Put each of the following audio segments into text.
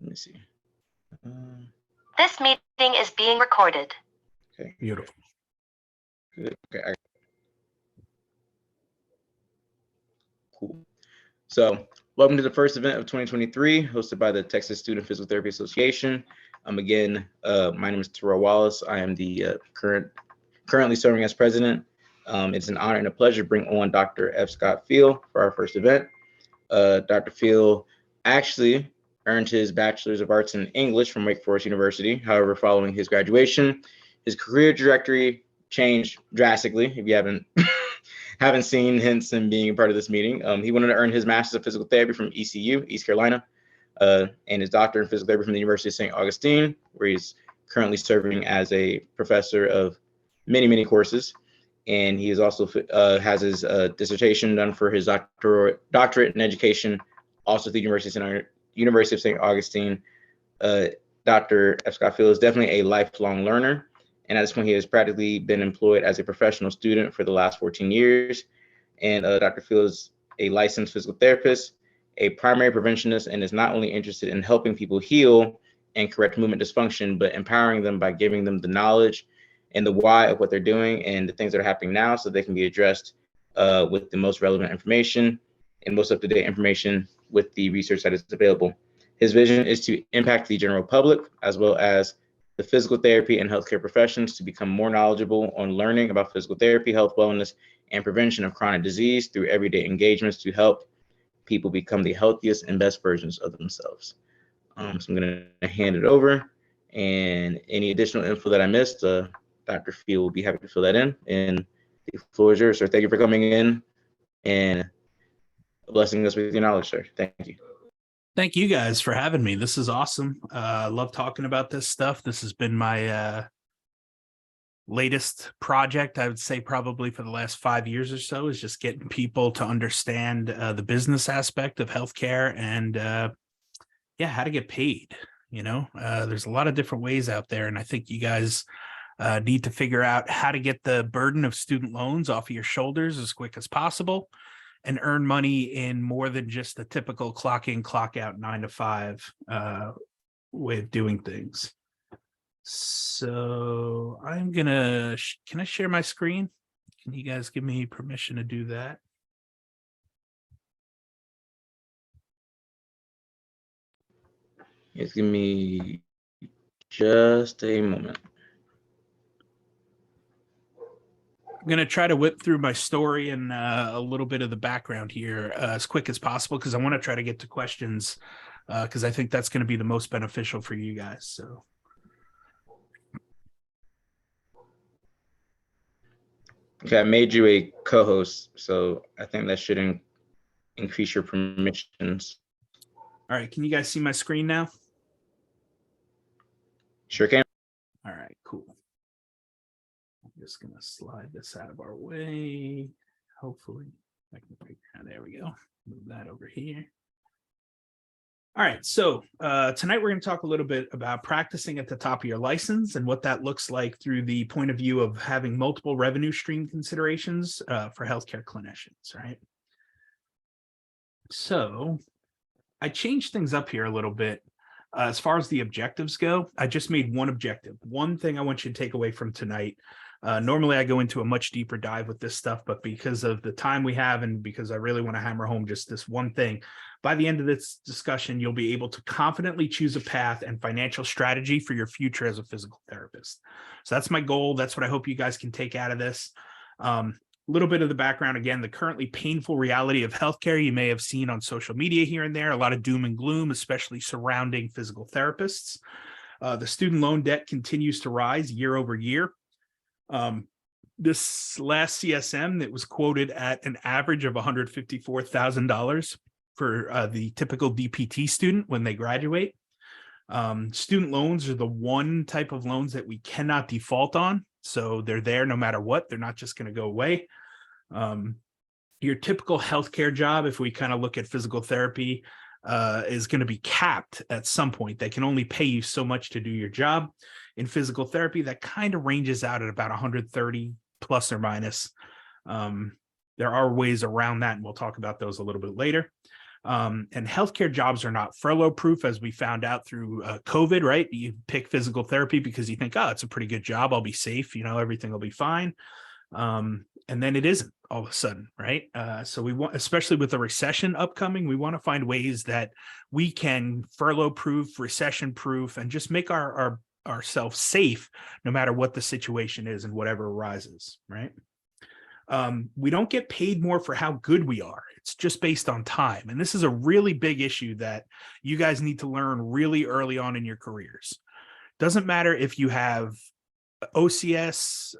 Let me see. This meeting is being recorded. Okay. Beautiful. Good. Okay. Cool. So, welcome to the first event of 2023, hosted by the Texas Student Physical Therapy Association. Again, my name is Terrell Wallace. I am the currently serving as president. It's an honor and a pleasure to bring on Dr. F. Scott Fiel for our first event. Dr. Fiel actually earned his Bachelor's of Arts in English from Wake Forest University. However, following his graduation, his career trajectory changed drastically. If you haven't seen hints in being a part of this meeting, he went on to earn his Master's of Physical Therapy from ECU, East Carolina, and his Doctorate in Physical Therapy from the University of St. Augustine, where he's currently serving as a professor of many courses. And he is also has his dissertation done for his doctorate in education, also at the University of St. Augustine. Dr. F. Scott Fiel is definitely a lifelong learner. And at this point, he has practically been employed as a professional student for the last 14 years. And Dr. Fiel is a licensed physical therapist, a primary preventionist, and is not only interested in helping people heal and correct movement dysfunction, but empowering them by giving them the knowledge and the why of what they're doing and the things that are happening now so they can be addressed with the most relevant information and most up-to-date information with the research that is available. His vision is to impact the general public as well as the physical therapy and healthcare professions to become more knowledgeable on learning about physical therapy, health, wellness, and prevention of chronic disease through everyday engagements to help people become the healthiest and best versions of themselves. So I'm going to hand it over, and any additional info that I missed, Dr. Fiel will be happy to fill that in, and the floor is yours, sir. Thank you for coming in and blessing us with your knowledge, sir. Thank you. Thank you guys for having me. This is awesome. I love talking about this stuff. This has been my latest project, I would say probably for the last 5 years or so, is just getting people to understand the business aspect of healthcare and how to get paid. There's a lot of different ways out there, and I think you guys need to figure out how to get the burden of student loans off of your shoulders as quick as possible and earn money in more than just the typical clock in, clock out 9 to 5 way of doing things. So I'm gonna, can I share my screen? Can you guys give me permission to do that? Yes, give me just a moment. I'm going to try to whip through my story and a little bit of the background here as quick as possible, because I want to try to get to questions because I think that's going to be the most beneficial for you guys. So. Okay, I made you a co-host, so I think that should increase your permissions. All right, can you guys see my screen now? Sure can. All right, cool. I'm just going to slide this out of our way. Hopefully, I can figure out. There we go. Move that over here. All right, so tonight we're going to talk a little bit about practicing at the top of your license and what that looks like through the point of view of having multiple revenue stream considerations for healthcare clinicians, right? So I changed things up here a little bit. As far as the objectives go, I just made one objective. One thing I want you to take away from tonight. Normally I go into a much deeper dive with this stuff, but because of the time we have and because I really want to hammer home just this one thing, by the end of this discussion, you'll be able to confidently choose a path and financial strategy for your future as a physical therapist. So that's my goal. That's what I hope you guys can take out of this. A little bit of the background, again, the currently painful reality of healthcare you may have seen on social media here and there, a lot of doom and gloom, especially surrounding physical therapists. The student loan debt continues to rise year over year. This last CSM that was quoted at an average of $154,000 for the typical DPT student when they graduate. Student loans are the one type of loans that we cannot default on. So they're there no matter what. They're not just going to go away. Your typical healthcare job, if we kind of look at physical therapy, is going to be capped at some point. They can only pay you so much to do your job. In physical therapy, that kind of ranges out at about 130 plus or minus. There are ways around that, and we'll talk about those a little bit later. And healthcare jobs are not furlough proof, as we found out through COVID, right? You pick physical therapy because you think, oh, it's a pretty good job. I'll be safe. Everything will be fine. And then it isn't all of a sudden, right? So we want, especially with the recession upcoming, we want to find ways that we can furlough proof, recession proof, and just make ourselves safe no matter what the situation is and whatever arises, right? We don't get paid more for how good we are. It's just based on time. And this is a really big issue that you guys need to learn really early on in your careers. Doesn't matter if you have OCS,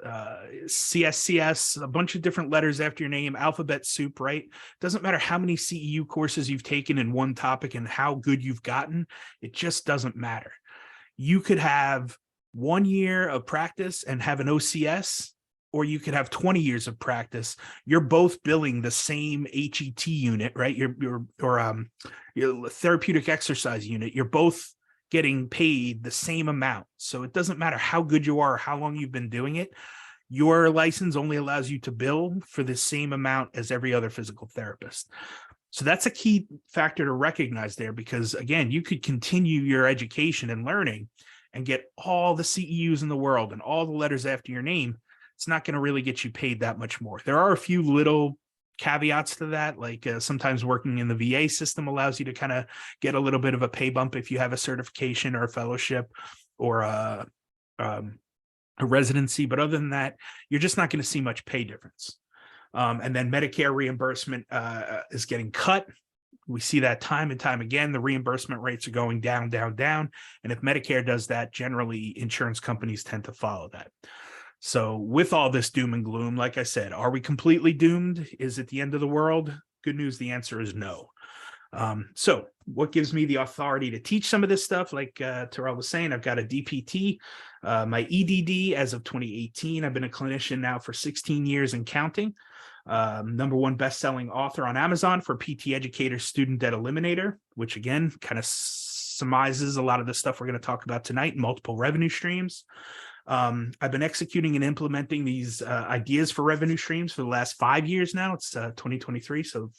CSCS, a bunch of different letters after your name, alphabet soup, right? Doesn't matter how many CEU courses you've taken in one topic and how good you've gotten. It just doesn't matter. You could have 1 year of practice and have an OCS, or you could have 20 years of practice. You're both billing the same HET unit, right? Your therapeutic exercise unit. You're both getting paid the same amount. So it doesn't matter how good you are or how long you've been doing it. Your license only allows you to bill for the same amount as every other physical therapist. So that's a key factor to recognize there, because again, you could continue your education and learning and get all the CEUs in the world and all the letters after your name. It's not going to really get you paid that much more. There are a few little caveats to that, like sometimes working in the VA system allows you to kind of get a little bit of a pay bump if you have a certification or a fellowship or a residency. But other than that, you're just not going to see much pay difference. And then Medicare reimbursement is getting cut. We see that time and time again. The reimbursement rates are going down, down, down. And if Medicare does that, generally insurance companies tend to follow that. So with all this doom and gloom, like I said, are we completely doomed? Is it the end of the world? Good news, the answer is no. So what gives me the authority to teach some of this stuff? Like Terrell was saying, I've got a DPT, my EDD as of 2018. I've been a clinician now for 16 years and counting. #1 best-selling author on Amazon for PT Educator Student Debt Eliminator, which again kind of surmises a lot of the stuff we're going to talk about tonight, multiple revenue streams. I've been executing and implementing these ideas for revenue streams for the last 5 years now. It's 2023, so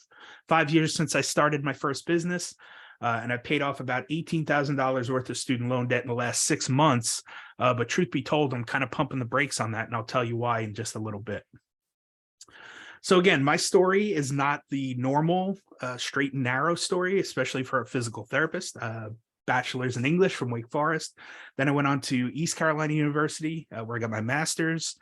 5 years since I started my first business. And I paid off about $18,000 worth of student loan debt in the last 6 months. But truth be told, I'm kind of pumping the brakes on that, and I'll tell you why in just a little bit. So again, my story is not the normal straight and narrow story, especially for a physical therapist. Bachelor's in English from Wake Forest. Then I went on to East Carolina University, where I got my master's.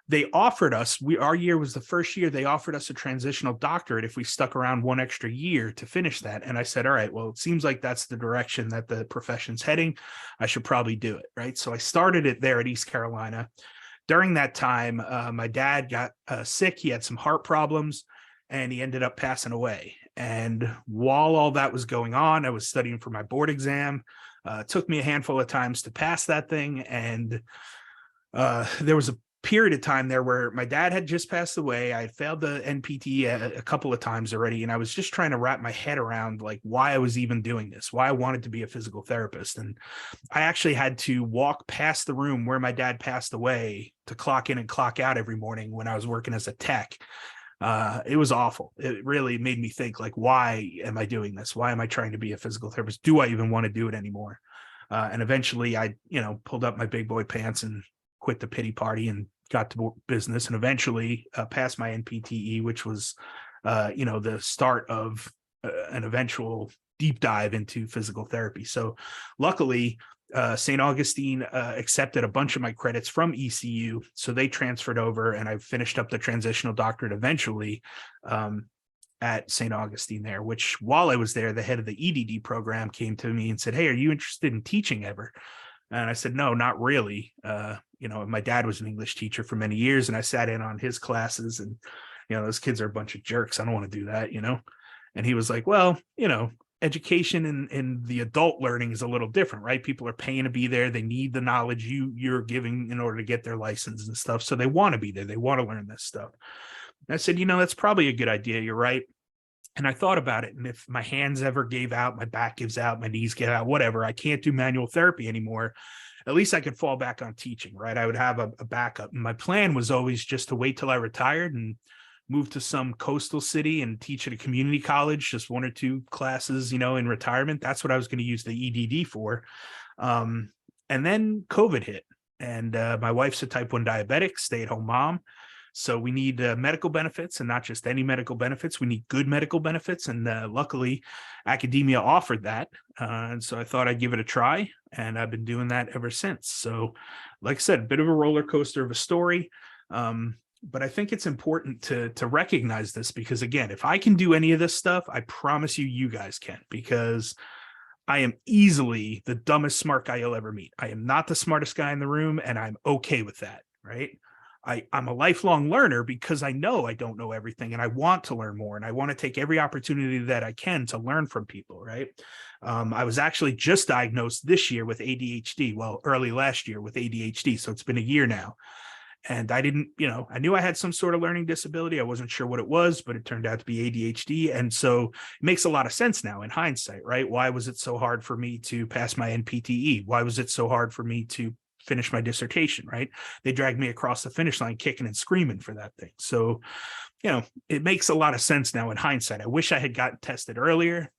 They offered us, our year was the first year, they offered us a transitional doctorate if we stuck around 1 extra year to finish that. And I said, all right, well, it seems like that's the direction that the profession's heading. I should probably do it, right? So I started it there at East Carolina. During that time, my dad got sick. He had some heart problems, and he ended up passing away. And while all that was going on, I was studying for my board exam. It took me a handful of times to pass that thing. And there was a period of time there where my dad had just passed away. I had failed the NPT a couple of times already. And I was just trying to wrap my head around like why I was even doing this, why I wanted to be a physical therapist. And I actually had to walk past the room where my dad passed away to clock in and clock out every morning when I was working as a tech. It was awful. It really made me think, like, why am I doing this? Why am I trying to be a physical therapist? Do I even want to do it anymore? And eventually I, pulled up my big boy pants and quit the pity party and got to business, and eventually passed my NPTE, which was, the start of an eventual deep dive into physical therapy. So luckily, St. Augustine accepted a bunch of my credits from ECU, so they transferred over, and I finished up the transitional doctorate eventually at St. Augustine there, which while I was there, the head of the EDD program came to me and said, hey, are you interested in teaching ever? And I said, no, not really. My dad was an English teacher for many years, and I sat in on his classes, and, those kids are a bunch of jerks. I don't want to do that, And he was like, well, education and the adult learning is a little different, right? People are paying to be there. They need the knowledge you're giving in order to get their license and stuff. So they want to be there. They want to learn this stuff. And I said, that's probably a good idea. You're right. And I thought about it. And if my hands ever gave out, my back gives out, my knees give out, whatever, I can't do manual therapy anymore, at least I could fall back on teaching, right? I would have a backup. And my plan was always just to wait till I retired and move to some coastal city and teach at a community college, just 1 or 2 classes, in retirement. That's what I was going to use the EDD for. And then COVID hit, and my wife's a type 1 diabetic, stay-at-home mom. So we need medical benefits, and not just any medical benefits. We need good medical benefits. And luckily, academia offered that. And so I thought I'd give it a try. And I've been doing that ever since. So like I said, a bit of a roller coaster of a story. But I think it's important to recognize this, because, again, if I can do any of this stuff, I promise you guys can, because I am easily the dumbest smart guy you'll ever meet. I am not the smartest guy in the room, and I'm okay with that, right? I'm a lifelong learner because I know I don't know everything, and I want to learn more, and I want to take every opportunity that I can to learn from people, right? I was actually just diagnosed this year with ADHD, well, early last year with ADHD, so it's been a year now. And I didn't, I knew I had some sort of learning disability. I wasn't sure what it was, but it turned out to be ADHD. And so it makes a lot of sense now in hindsight, right? Why was it so hard for me to pass my NPTE? Why was it so hard for me to finish my dissertation, right? They dragged me across the finish line kicking and screaming for that thing. So, it makes a lot of sense now in hindsight. I wish I had gotten tested earlier.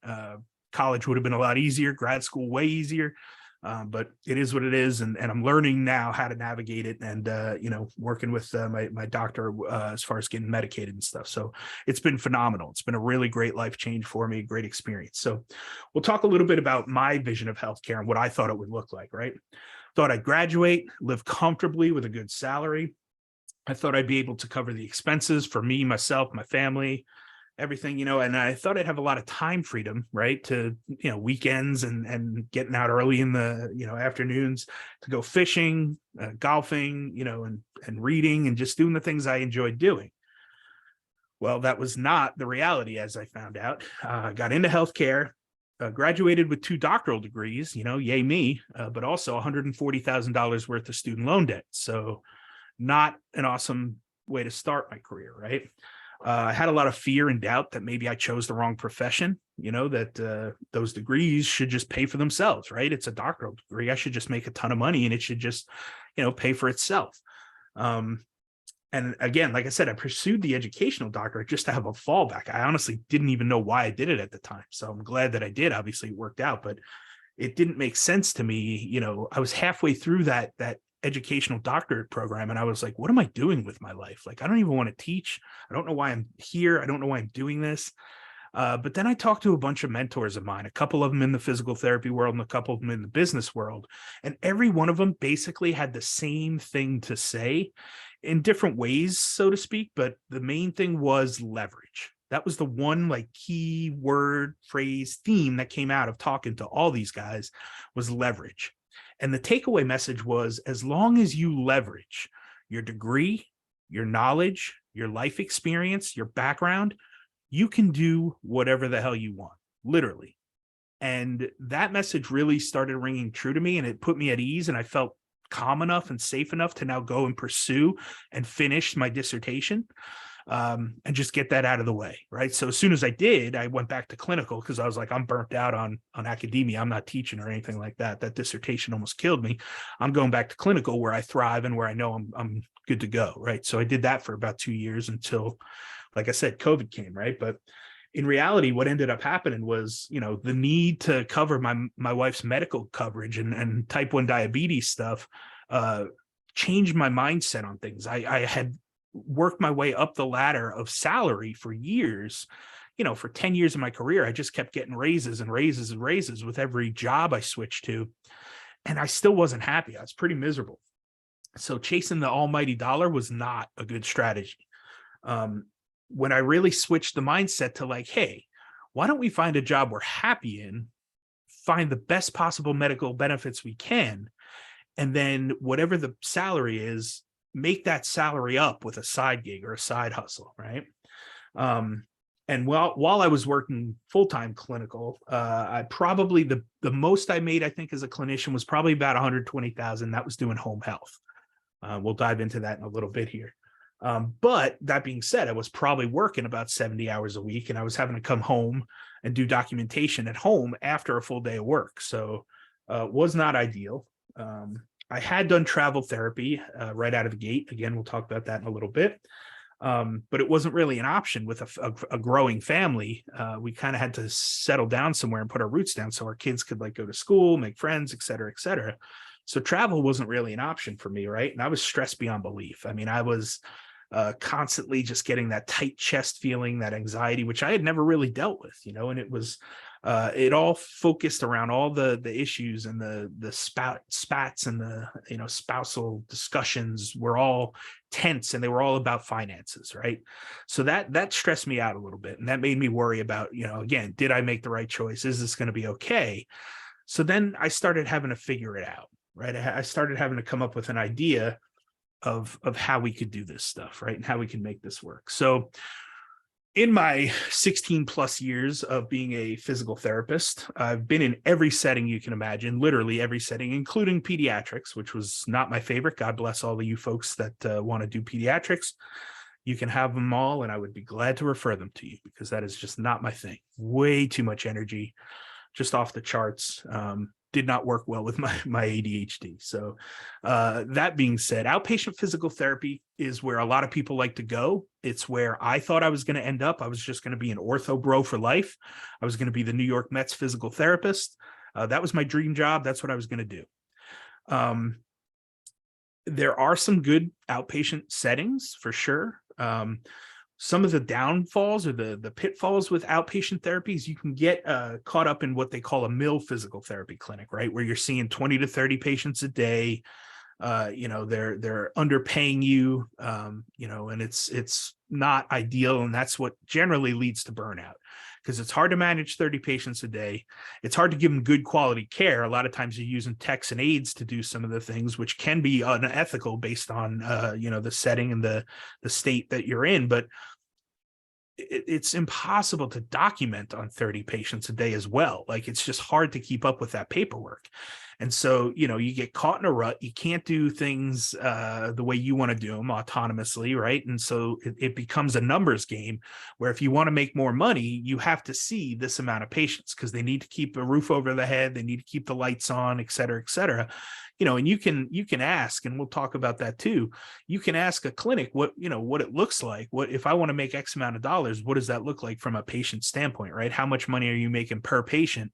College would have been a lot easier, grad school way easier. But it is what it is, and I'm learning now how to navigate it, and working with my doctor as far as getting medicated and stuff. So it's been phenomenal. It's been a really great life change for me, great experience. So we'll talk a little bit about my vision of healthcare and what I thought it would look like. Right, thought I'd graduate, live comfortably with a good salary. I thought I'd be able to cover the expenses for me, myself, my family, everything, and I thought I'd have a lot of time freedom, right, to, weekends and getting out early in the, afternoons to go fishing, golfing, and reading and just doing the things I enjoyed doing. Well, that was not the reality, as I found out. I got into healthcare, graduated with 2 doctoral degrees, yay me, but also $140,000 worth of student loan debt. So not an awesome way to start my career, right? I had a lot of fear and doubt that maybe I chose the wrong profession, that those degrees should just pay for themselves, right? It's a doctoral degree. I should just make a ton of money and it should just, pay for itself. And again, like I said, I pursued the educational doctorate just to have a fallback. I honestly didn't even know why I did it at the time. So I'm glad that I did. Obviously, it worked out, but it didn't make sense to me. I was halfway through that educational doctorate program, and I was like, what am I doing with my life? Like, I don't even want to teach. I don't know why I'm here. I don't know why I'm doing this. But then I talked to a bunch of mentors of mine, a couple of them in the physical therapy world and a couple of them in the business world. And every one of them basically had the same thing to say in different ways, so to speak. But the main thing was leverage. That was the one key word, phrase, theme that came out of talking to all these guys was leverage. And the takeaway message was, as long as you leverage your degree, your knowledge, your life experience, your background, you can do whatever the hell you want, literally. And that message really started ringing true to me, and it put me at ease, and I felt calm enough and safe enough to now go and pursue and finish my dissertation. And just get that out of the way, right? So as soon as I did, I went back to clinical because I was like, I'm burnt out on academia. I'm not teaching or anything like that. That dissertation almost killed me. I'm going back to clinical where I thrive and where I know I'm good to go, right? So I did that for about 2 years until, like I said, COVID came, right? But in reality, what ended up happening was, the need to cover my wife's medical coverage and type 1 diabetes stuff changed my mindset on things. I had worked my way up the ladder of salary for years. For 10 years of my career, I just kept getting raises and raises and raises with every job I switched to. And I still wasn't happy. I was pretty miserable. So chasing the almighty dollar was not a good strategy. When I really switched the mindset to hey, why don't we find a job we're happy in, find the best possible medical benefits we can, and then whatever the salary is, make that salary up with a side gig or a side hustle, right? And while I was working full-time clinical, I probably the most I made, I think, as a clinician was probably about 120,000. That was doing home health. We'll dive into that in a little bit here. But that being said, I was probably working about 70 hours a week, and I was having to come home and do documentation at home after a full day of work. So it was not ideal. I had done travel therapy right out of the gate. Again, we'll talk about that in a little bit. But it wasn't really an option with a growing family. We kind of had to settle down somewhere and put our roots down so our kids could like go to school, make friends, et cetera, et cetera. So travel wasn't really an option for me, right? And I was stressed beyond belief. I mean, I was constantly just getting that tight chest feeling, that anxiety, which I had never really dealt with, you know, and it was it all focused around all the issues, and the spats and the, you know, spousal discussions were all tense, and they were all about finances, right? So that stressed me out a little bit, and that made me worry about, you know, again, did I make the right choice? Is this going to be okay? So then I started having to figure it out, right? I started having to come up with an idea of how we could do this stuff, right? And how we can make this work. So in my 16 plus years of being a physical therapist, I've been in every setting you can imagine, literally every setting, including pediatrics, which was not my favorite. God bless all of you folks that want to do pediatrics. You can have them all, and I would be glad to refer them to you, because that is just not my thing. Way too much energy, just off the charts. Did not work well with my ADHD. So that being said, outpatient physical therapy is where a lot of people like to go. It's where I thought I was going to end up. I was just going to be an ortho bro for life. I was going to be the New York Mets physical therapist. That was my dream job. That's what I was going to do. There are some good outpatient settings for sure. Some of the downfalls or the pitfalls with outpatient therapies, you can get caught up in what they call a mill physical therapy clinic, right? Where you're seeing 20 to 30 patients a day. You know, they're underpaying you, you know, and it's not ideal. And that's what generally leads to burnout, because it's hard to manage 30 patients a day. It's hard to give them good quality care. A lot of times you're using techs and aides to do some of the things, which can be unethical based on, you know, the setting and the state that you're in. But it's impossible to document on 30 patients a day as well. Like, it's just hard to keep up with that paperwork. And so, you know, you get caught in a rut. You can't do things the way you want to do them autonomously, right? And so it becomes a numbers game where if you want to make more money, you have to see this amount of patients, because they need to keep a roof over the head. They need to keep the lights on, et cetera, et cetera. You know, and you can ask, and we'll talk about that too. You can ask a clinic what, you know, what it looks like. What if I want to make X amount of dollars, what does that look like from a patient standpoint, right? How much money are you making per patient?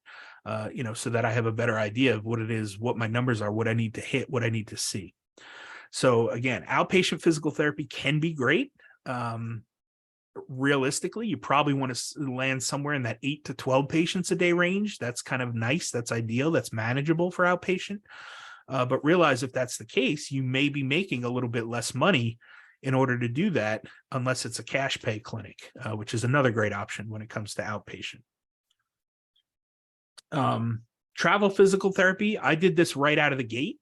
You know, so that I have a better idea of what it is, what my numbers are, what I need to hit, what I need to see. So again, outpatient physical therapy can be great. Realistically, you probably want to land somewhere in that 8 to 12 patients a day range. That's kind of nice. That's ideal. That's manageable for outpatient. But realize if that's the case, you may be making a little bit less money in order to do that, unless it's a cash pay clinic, which is another great option when it comes to outpatient. Travel physical therapy, I did this right out of the gate.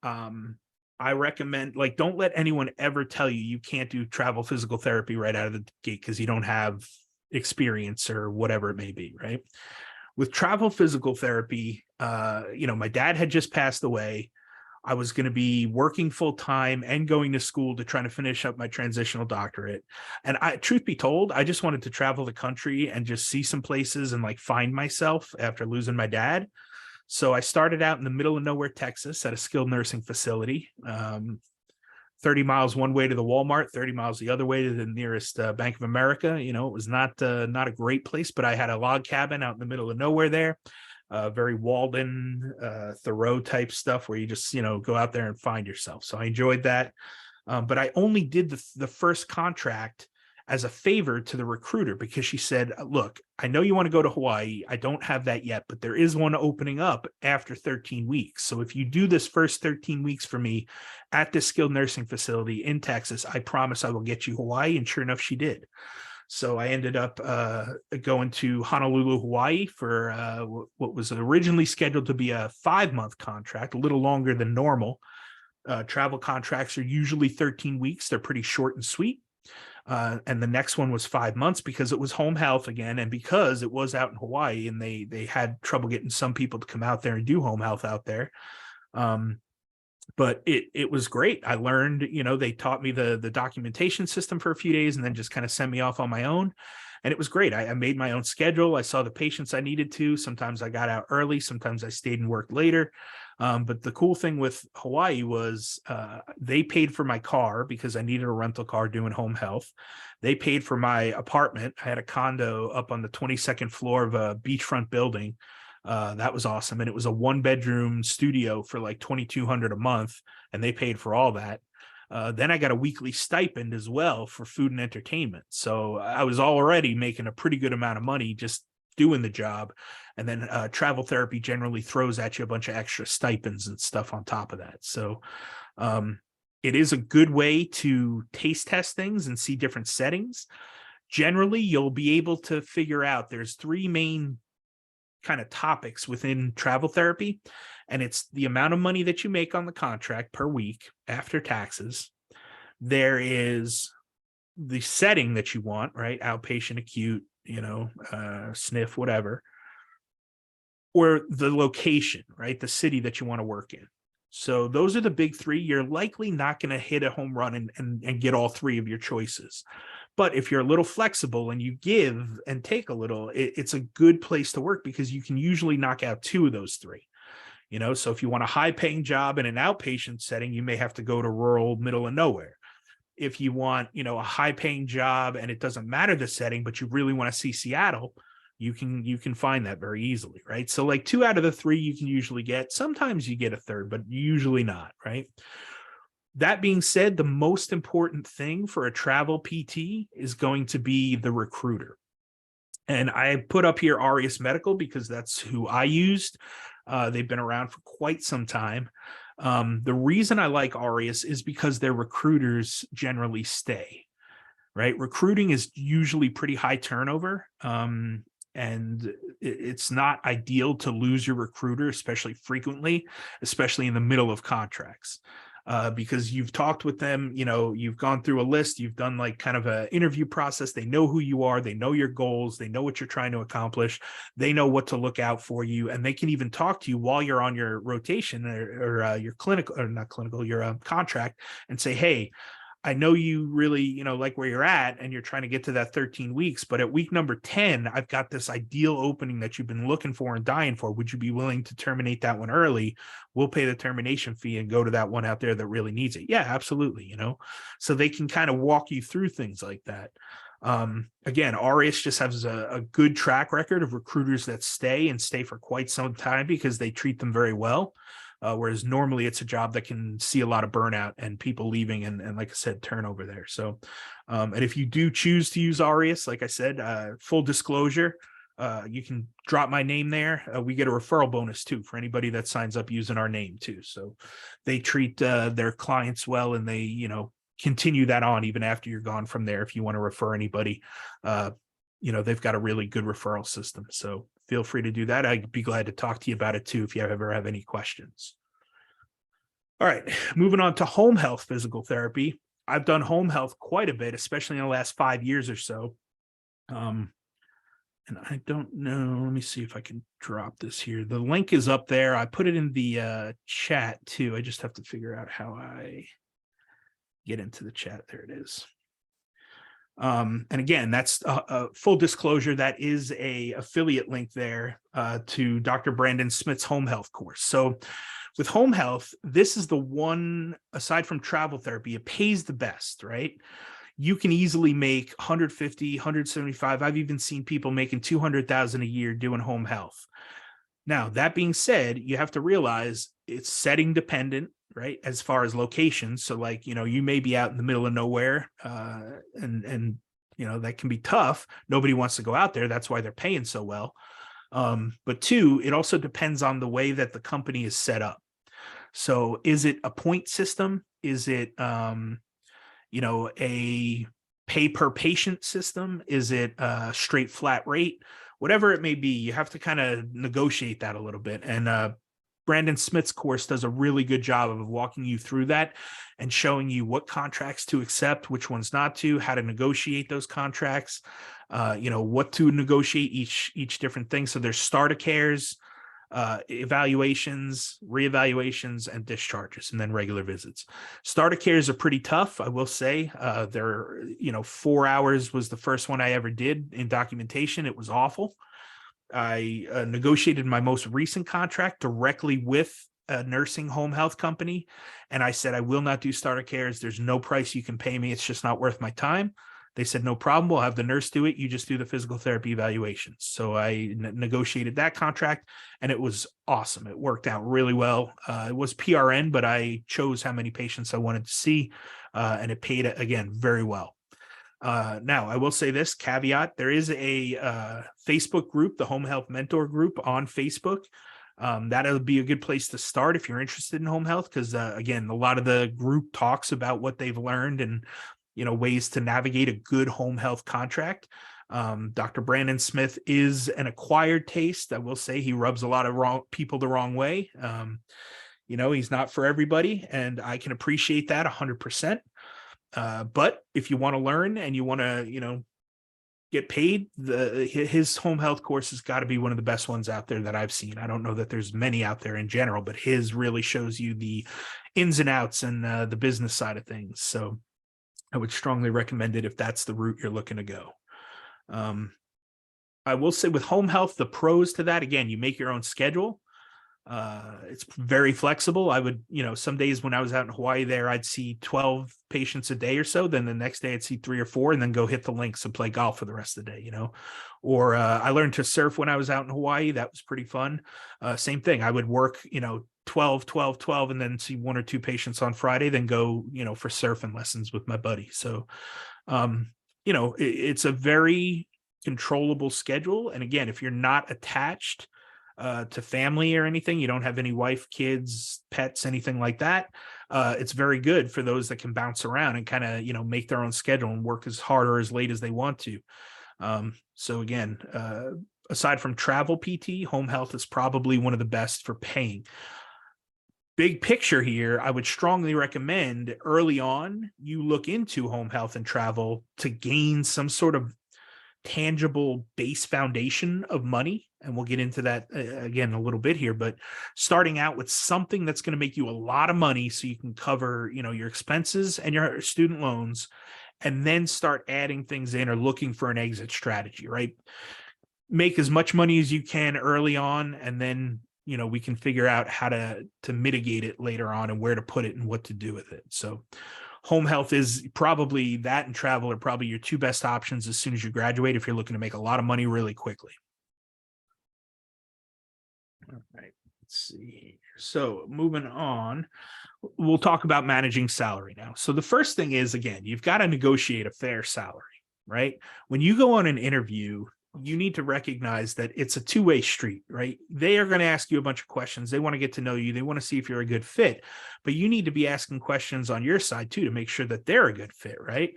I recommend, like, don't let anyone ever tell you can't do travel physical therapy right out of the gate because you don't have experience or whatever it may be, right? With travel physical therapy, you know, my dad had just passed away. I was going to be working full time and going to school to try to finish up my transitional doctorate. And truth be told, I just wanted to travel the country and just see some places and like find myself after losing my dad. So I started out in the middle of nowhere, Texas, at a skilled nursing facility. 30 miles one way to the Walmart, 30 miles the other way to the nearest Bank of America. You know, it was not a great place, but I had a log cabin out in the middle of nowhere there. Very Walden, Thoreau type stuff where you just, you know, go out there and find yourself. So I enjoyed that. But I only did the first contract as a favor to the recruiter, because she said, look, I know you want to go to Hawaii. I don't have that yet, but there is one opening up after 13 weeks. So if you do this first 13 weeks for me at this skilled nursing facility in Texas, I promise I will get you Hawaii. And sure enough, she did. So I ended up going to Honolulu, Hawaii for what was originally scheduled to be a 5-month contract, a little longer than normal. Travel contracts are usually 13 weeks. They're pretty short and sweet. And the next one was 5 months because it was home health again. And because it was out in Hawaii and they had trouble getting some people to come out there and do home health out there. But it was great. I learned, you know, they taught me the documentation system for a few days and then just kind of sent me off on my own. And it was great. I made my own schedule. I saw the patients I needed to. Sometimes I got out early. Sometimes I stayed and worked later. But the cool thing with Hawaii was they paid for my car because I needed a rental car doing home health. They paid for my apartment. I had a condo up on the 22nd floor of a beachfront building. That was awesome. And it was a 1-bedroom studio for like $2,200 a month. And they paid for all that. Then I got a weekly stipend as well for food and entertainment. So I was already making a pretty good amount of money just doing the job. And then travel therapy generally throws at you a bunch of extra stipends and stuff on top of that. So it is a good way to taste test things and see different settings. Generally, you'll be able to figure out there's 3 main kind of topics within travel therapy. And it's the amount of money that you make on the contract per week after taxes. There is the setting that you want, right? Outpatient, acute, SNF, whatever. Or the location, right? The city that you want to work in. So those are the big 3. You're likely not going to hit a home run and get all 3 of your choices. But if you're a little flexible and you give and take a little, it's a good place to work because you can usually knock out 2 of those 3. So if you want a high-paying job in an outpatient setting, you may have to go to rural, middle of nowhere. If you want, a high-paying job and it doesn't matter the setting, but you really want to see Seattle, you can find that very easily, right? So like 2 out of the 3 you can usually get. Sometimes you get a third, but usually not, right? That being said, the most important thing for a travel PT is going to be the recruiter. And I put up here Aureus Medical because that's who I used. They've been around for quite some time. The reason I like Aureus is because their recruiters generally stay, right? Recruiting is usually pretty high turnover. And it's not ideal to lose your recruiter, especially frequently, especially in the middle of contracts. Because you've talked with them, you've gone through a list, you've done like kind of an interview process. They know who you are. They know your goals. They know what you're trying to accomplish. They know what to look out for you. And they can even talk to you while you're on your rotation or your clinical, or not clinical, your contract, and say, hey, I know you really, like where you're at and you're trying to get to that 13 weeks, but at week number 10, I've got this ideal opening that you've been looking for and dying for. Would you be willing to terminate that one early? We'll pay the termination fee and go to that one out there that really needs it. Yeah, absolutely. So they can kind of walk you through things like that. Again, Aureus just has a good track record of recruiters that stay for quite some time because they treat them very well. Whereas normally it's a job that can see a lot of burnout and people leaving and like I said, turnover there. So, and if you do choose to use Aureus, like I said, full disclosure, you can drop my name there. We get a referral bonus too for anybody that signs up using our name too. So they treat their clients well and they, continue that on even after you're gone from there. If you want to refer anybody, they've got a really good referral system. So feel free to do that. I'd be glad to talk to you about it too if you ever have any questions. All right, moving on to home health physical therapy. I've done home health quite a bit, especially in the last 5 years or so. And I don't know, let me see if I can drop this here. The link is up there. I put it in the chat too. I just have to figure out how I get into the chat. There it is. And again, that's a full disclosure. That is a affiliate link there to Dr. Brandon Smith's home health course. So with home health, this is the one, aside from travel therapy, it pays the best, right? You can easily make 150, 175. I've even seen people making 200,000 a year doing home health. Now, that being said, you have to realize it's setting dependent, right? As far as locations. So like, you may be out in the middle of nowhere and that can be tough. Nobody wants to go out there. That's why they're paying so well. But 2, it also depends on the way that the company is set up. So is it a point system? Is it, a pay per patient system? Is it a straight flat rate? Whatever it may be, you have to kind of negotiate that a little bit. And Brandon Smith's course does a really good job of walking you through that and showing you what contracts to accept, which ones not to, how to negotiate those contracts, what to negotiate each different thing. So there's starter cares, evaluations, reevaluations, and discharges, and then regular visits. Starter cares are pretty tough, I will say. 4 hours was the first one I ever did in documentation. It was awful. I negotiated my most recent contract directly with a nursing home health company, and I said, I will not do starter cares. There's no price you can pay me. It's just not worth my time. They said, no problem. We'll have the nurse do it. You just do the physical therapy evaluations. So I negotiated that contract, and it was awesome. It worked out really well. It was PRN, but I chose how many patients I wanted to see, and it paid, again, very well. Now, I will say this caveat. There is a Facebook group, the Home Health Mentor Group on Facebook. That'll be a good place to start if you're interested in home health, because, again, a lot of the group talks about what they've learned and ways to navigate a good home health contract. Dr. Brandon Smith is an acquired taste. I will say he rubs a lot of people the wrong way. He's not for everybody, and I can appreciate that 100%. But if you want to learn and you want to, get paid, his home health course has got to be one of the best ones out there that I've seen. I don't know that there's many out there in general, but his really shows you the ins and outs and the business side of things. So I would strongly recommend it if that's the route you're looking to go. I will say with home health, the pros to that, again, you make your own schedule. It's very flexible. I would, some days when I was out in Hawaii there, I'd see 12 patients a day or so. Then the next day I'd see 3 or 4 and then go hit the links and play golf for the rest of the day, Or I learned to surf when I was out in Hawaii. That was pretty fun. Same thing. I would work, 12, 12, 12, and then see 1 or 2 patients on Friday, then go, for surfing lessons with my buddy. So, it's a very controllable schedule. And again, if you're not attached to family or anything, you don't have any wife, kids, pets, anything like that, it's very good for those that can bounce around and kind of, make their own schedule and work as hard or as late as they want to. So again, aside from travel PT, home health is probably one of the best for paying. Big picture here, I would strongly recommend early on you look into home health and travel to gain some sort of tangible base foundation of money. And we'll get into that again a little bit here, but starting out with something that's going to make you a lot of money so you can cover, your expenses and your student loans, and then start adding things in or looking for an exit strategy, right? Make as much money as you can early on, and then we can figure out how to mitigate it later on and where to put it and what to do with it. So home health is probably, that and travel are probably your 2 best options as soon as you graduate if you're looking to make a lot of money really quickly. All right, let's see. So moving on, we'll talk about managing salary now. So the first thing is, again, you've got to negotiate a fair salary, right? When you go on an interview, you need to recognize that it's a 2-way street, right? They are going to ask you a bunch of questions. They want to get to know you. They want to see if you're a good fit, but you need to be asking questions on your side too, to make sure that they're a good fit, right?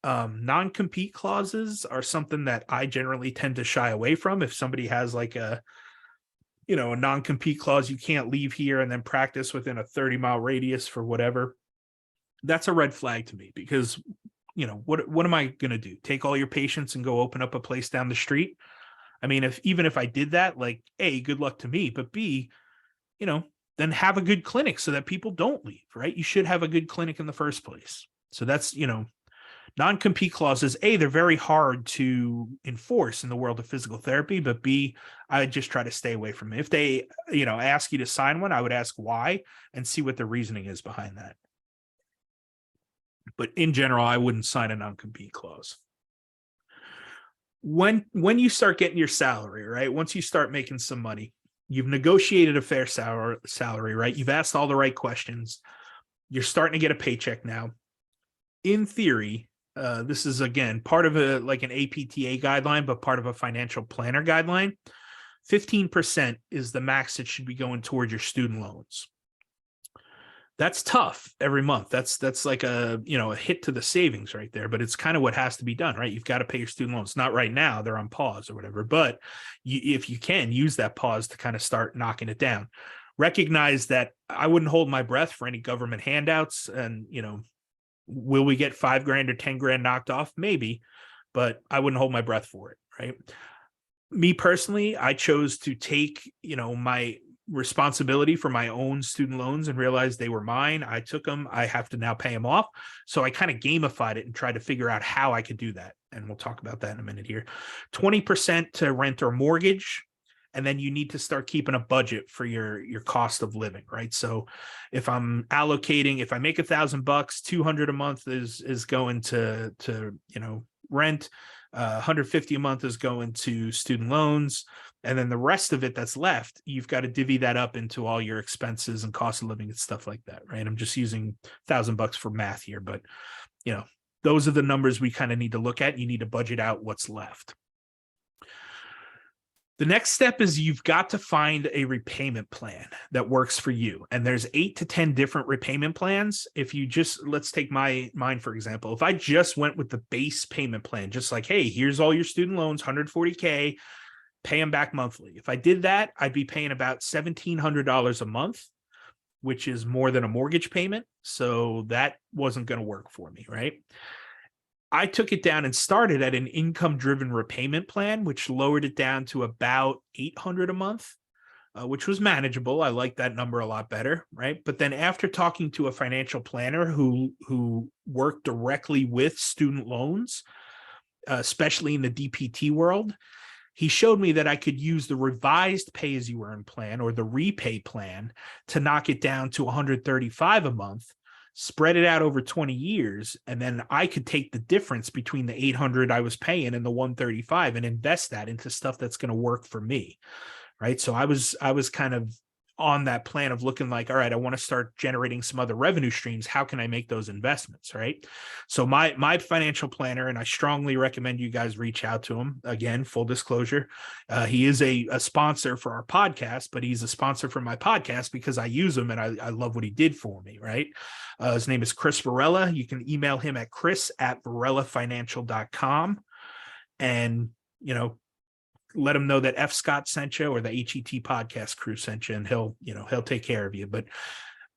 Non-compete clauses are something that I generally tend to shy away from. If somebody has like a non-compete clause, you can't leave here and then practice within a 30-mile radius for whatever, that's a red flag to me, because what am I going to do? Take all your patients and go open up a place down the street? I mean, even if I did that, like, A, good luck to me, but B, then have a good clinic so that people don't leave, right? You should have a good clinic in the first place. So that's, non-compete clauses, A, they're very hard to enforce in the world of physical therapy, but B, I just try to stay away from it. If they, ask you to sign one, I would ask why and see what the reasoning is behind that. But in general, I wouldn't sign a non-compete clause. When you start getting your salary, right? Once you start making some money, you've negotiated a fair salary, right? You've asked all the right questions. You're starting to get a paycheck now. In theory, this is, again, part of an APTA guideline, but part of a financial planner guideline. 15% is the max that should be going towards your student loans. That's tough every month. That's like a hit to the savings right there, but it's kind of what has to be done, right? You've got to pay your student loans. Not right now, they're on pause or whatever, but if you can use that pause to kind of start knocking it down. Recognize that I wouldn't hold my breath for any government handouts, and will we get $5,000 or $10,000 knocked off? Maybe, but I wouldn't hold my breath for it, right? Me personally, I chose to take, my responsibility for my own student loans and realized they were mine. I took them. I have to now pay them off. So I kind of gamified it and tried to figure out how I could do that. And we'll talk about that in a minute here. 20% to rent or mortgage. And then you need to start keeping a budget for your cost of living, right? So if I'm allocating, if I make $1,000, 200 a month is going to rent. 150 a month is going to student loans. And then the rest of it that's left, you've got to divvy that up into all your expenses and cost of living and stuff like that, right? I'm just using $1,000 for math here, but those are the numbers we kind of need to look at. You need to budget out what's left. The next step is you've got to find a repayment plan that works for you. And there's 8 to 10 different repayment plans. If you just, let's take mine, for example. If I just went with the base payment plan, just like, hey, here's all your student loans, $140K, pay them back monthly. If I did that, I'd be paying about $1,700 a month, which is more than a mortgage payment. So that wasn't going to work for me, right? I took it down and started at an income-driven repayment plan, which lowered it down to about $800 a month, which was manageable. I like that number a lot better, right? But then after talking to a financial planner who worked directly with student loans, especially in the DPT world, he showed me that I could use the revised pay-as-you-earn plan or the repay plan to knock it down to $135 a month, spread it out over 20 years, and then I could take the difference between the $800 I was paying and the $135 and invest that into stuff that's going to work for me, right? So I was kind of on that plan of looking like, all right, I want to start generating some other revenue streams. How can I make those investments, right? So my financial planner, and I strongly recommend you guys reach out to him. Again, full disclosure, he is a sponsor for our podcast, but he's a sponsor for my podcast because I use him and I love what he did for me, right? His name is Chris Varela. You can email him at chris@varelafinancial.com and, let him know that F. Scott sent you or the HET podcast crew sent you, and he'll take care of you. But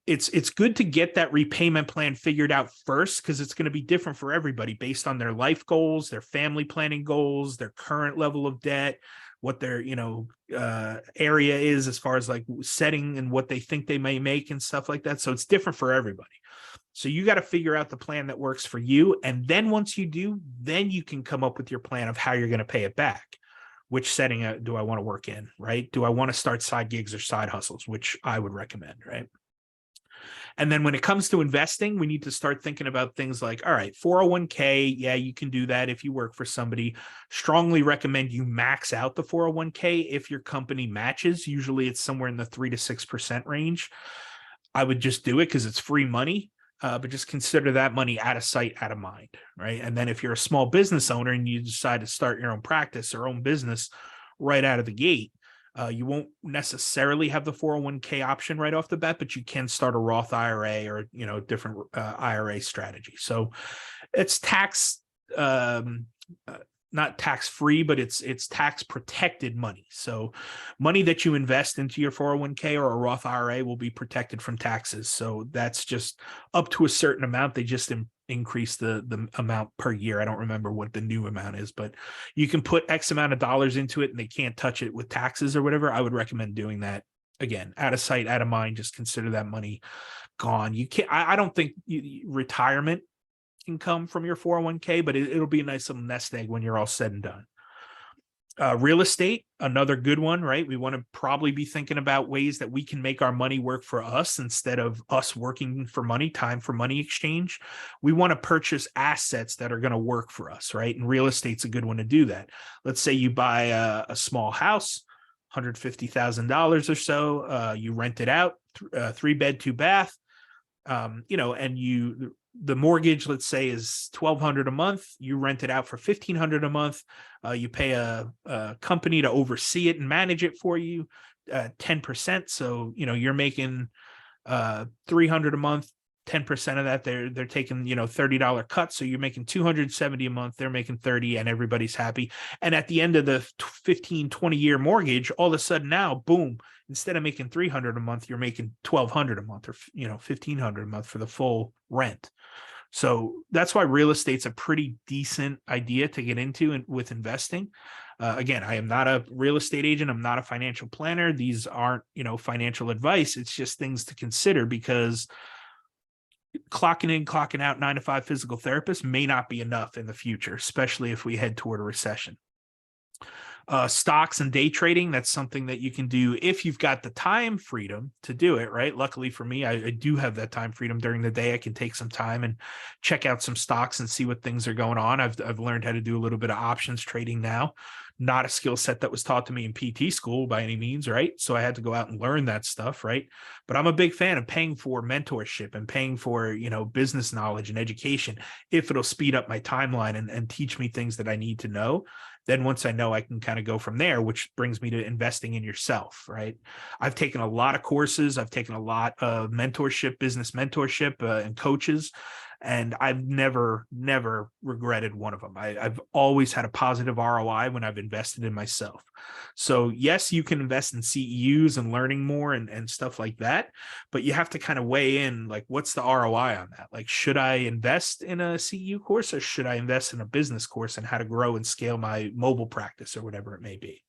it's good to get that repayment plan figured out first, because it's going to be different for everybody based on their life goals, their family planning goals, their current level of debt, what their area is as far as like setting and what they think they may make and stuff like that. So it's different for everybody. So you got to figure out the plan that works for you. And then once you do, then you can come up with your plan of how you're going to pay it back. Which setting do I want to work in, right? Do I want to start side gigs or side hustles, which I would recommend, right? And then when it comes to investing, we need to start thinking about things like, all right, 401k, yeah, you can do that if you work for somebody. Strongly recommend you max out the 401k if your company matches. Usually it's somewhere in the 3 to 6% range. I would just do it because it's free money. But just consider that money out of sight, out of mind, right? And then if you're a small business owner and you decide to start your own practice or own business right out of the gate, you won't necessarily have the 401k option right off the bat, but you can start a Roth IRA or, different IRA strategy. So it's not tax-free, but it's tax-protected money. So money that you invest into your 401k or a Roth IRA will be protected from taxes. So that's just up to a certain amount. They just increase the amount per year. I don't remember what the new amount is, but you can put X amount of dollars into it and they can't touch it with taxes or whatever. I would recommend doing that. Again, out of sight, out of mind. Just consider that money gone. You can't. I don't think retirement income from your 401k, but it'll be a nice little nest egg when you're all said and done. Real estate, another good one, right? We want to probably be thinking about ways that we can make our money work for us instead of us working for money, time for money exchange. We want to purchase assets that are going to work for us, right? And real estate's a good one to do that. Let's say you buy a small house, $150,000 or so. You rent it out, 3-bed, 2-bath, and the mortgage, let's say, is $1,200 a month. You rent it out for $1,500 a month. You pay a company to oversee it and manage it for you, 10%. So, you're making $300 a month. 10% of that, they're taking, $30 cut. So you're making $270 a month. They're making $30, and everybody's happy. And at the end of the 15, 20-year mortgage, all of a sudden now, boom, instead of making $300 a month, you're making $1,200 a month or, $1,500 a month for the full rent. So that's why real estate's a pretty decent idea to get into with investing. Again, I am not a real estate agent. I'm not a financial planner. These aren't, financial advice. It's just things to consider, because clocking in, clocking out 9 to 5 physical therapists may not be enough in the future, especially if we head toward a recession. Stocks and day trading, that's something that you can do if you've got the time freedom to do it, right? Luckily for me, I do have that time freedom during the day. I can take some time and check out some stocks and see what things are going on. I've learned how to do a little bit of options trading now. Not a skill set that was taught to me in PT school by any means, right? So I had to go out and learn that stuff, right? But I'm a big fan of paying for mentorship and paying for, business knowledge and education if it'll speed up my timeline and teach me things that I need to know. Then once I know, I can kind of go from there, which brings me to investing in yourself, right? I've taken a lot of courses. I've taken a lot of mentorship, business mentorship, and coaches, and I've never regretted one of them. I've always had a positive ROI when I've invested in myself. So yes, you can invest in CEUs and learning more and stuff like that, but you have to kind of weigh in, like, what's the ROI on that? Like, should I invest in a CEU course, or should I invest in a business course and how to grow and scale my mobile practice or whatever it may be?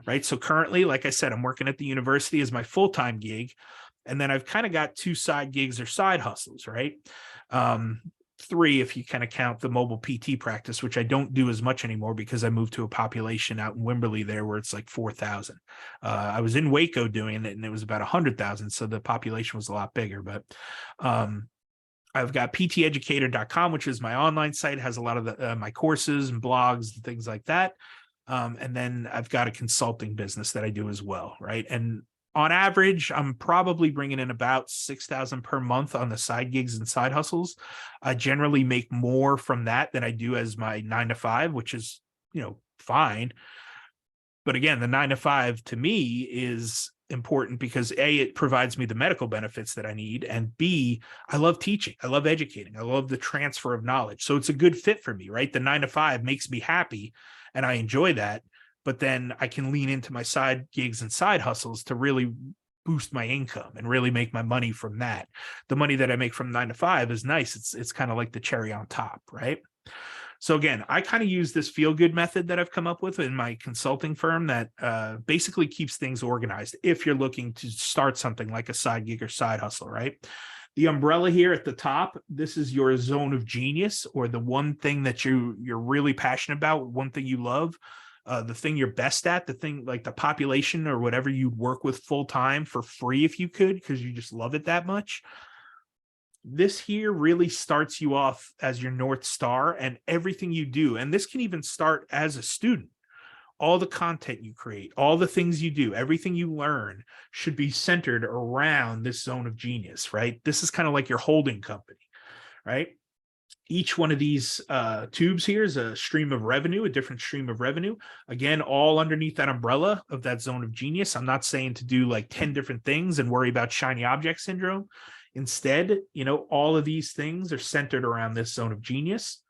Right. So currently, like I said, I'm working at the university as my full-time gig. And then I've kind of got 2 side gigs or side hustles, right? 3 if you kind of count the mobile PT practice, which I don't do as much anymore because I moved to a population out in Wimberley there where it's like 4,000. I was in Waco doing it, and it was about 100,000. So the population was a lot bigger. But I've got pteducator.com, which is my online site, has a lot of my courses and blogs and things like that. And then I've got a consulting business that I do as well, right? And on average, I'm probably bringing in about 6,000 per month on the side gigs and side hustles. I generally make more from that than I do as my 9 to 5, which is, fine. But again, the 9 to 5 to me is important because A, it provides me the medical benefits that I need, and B, I love teaching. I love educating. I love the transfer of knowledge. So it's a good fit for me, right? The 9 to 5 makes me happy and I enjoy that. But then I can lean into my side gigs and side hustles to really boost my income and really make my money from that. The money that I make from 9 to 5 is nice. It's kind of like the cherry on top, right? So again, I kind of use this feel-good method that I've come up with in my consulting firm that basically keeps things organized if you're looking to start something like a side gig or side hustle, right? The umbrella here at the top, this is your zone of genius, or the one thing that you're really passionate about, one thing you love. The thing you're best at, the thing like the population or whatever you'd work with full time for free if you could, because you just love it that much. This here really starts you off as your North Star, and everything you do. And this can even start as a student. All the content you create, all the things you do, everything you learn should be centered around this zone of genius, right? This is kind of like your holding company, right? Each one of these tubes here is a stream of revenue, a different stream of revenue. Again, all underneath that umbrella of that zone of genius. I'm not saying to do like 10 different things and worry about shiny object syndrome. Instead, all of these things are centered around this zone of genius.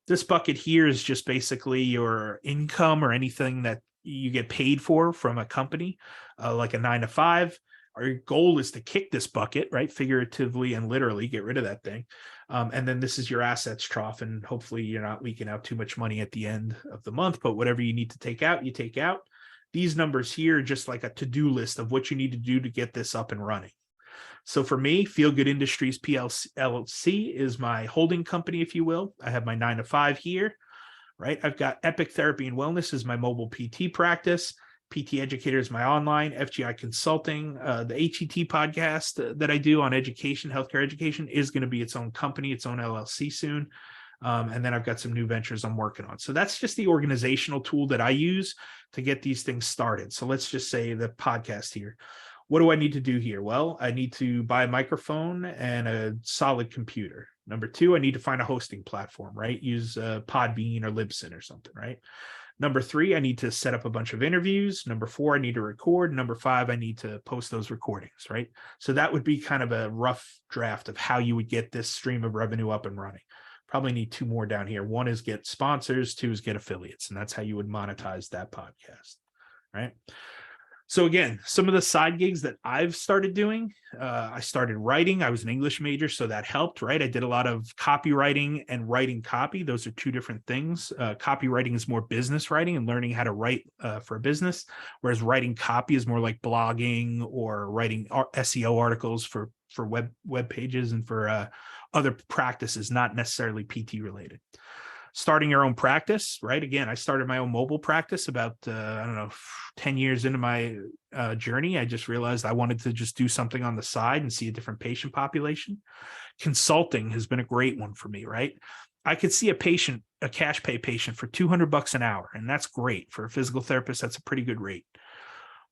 This bucket here is just basically your income or anything that you get paid for from a company, like a 9 to 5. Our goal is to kick this bucket, right? Figuratively and literally get rid of that thing. And then this is your assets trough. And hopefully you're not leaking out too much money at the end of the month, but whatever you need to take out, you take out. These numbers here are just like a to-do list of what you need to do to get this up and running. So for me, Feel Good Industries LLC is my holding company, if you will. I have my 9 to 5 here, right? I've got Epic Therapy and Wellness is my mobile PT practice. PT Educator is my online, FGI Consulting. The HET podcast that I do on education, healthcare education, is going to be its own company, its own LLC soon. And then I've got some new ventures I'm working on. So that's just the organizational tool that I use to get these things started. So let's just say the podcast here. What do I need to do here? Well, I need to buy a microphone and a solid computer. Number 2, I need to find a hosting platform, right? Use Podbean or Libsyn or something, right? Number 3, I need to set up a bunch of interviews. Number 4, I need to record. Number 5, I need to post those recordings, right? So that would be kind of a rough draft of how you would get this stream of revenue up and running. Probably need 2 more down here. 1 is get sponsors, 2 is get affiliates, and that's how you would monetize that podcast, right? So again, some of the side gigs that I've started doing, I started writing. I was an English major, so that helped, right? I did a lot of copywriting and writing copy. Those are two different things. Copywriting is more business writing and learning how to write for a business, whereas writing copy is more like blogging or writing SEO articles for web pages and for other practices, not necessarily PT related. Starting your own practice, right? Again, I started my own mobile practice about, I don't know, 10 years into my journey. I just realized I wanted to just do something on the side and see a different patient population. Consulting has been a great one for me, right? I could see a cash pay patient for $200 an hour, and that's great. For a physical therapist, that's a pretty good rate.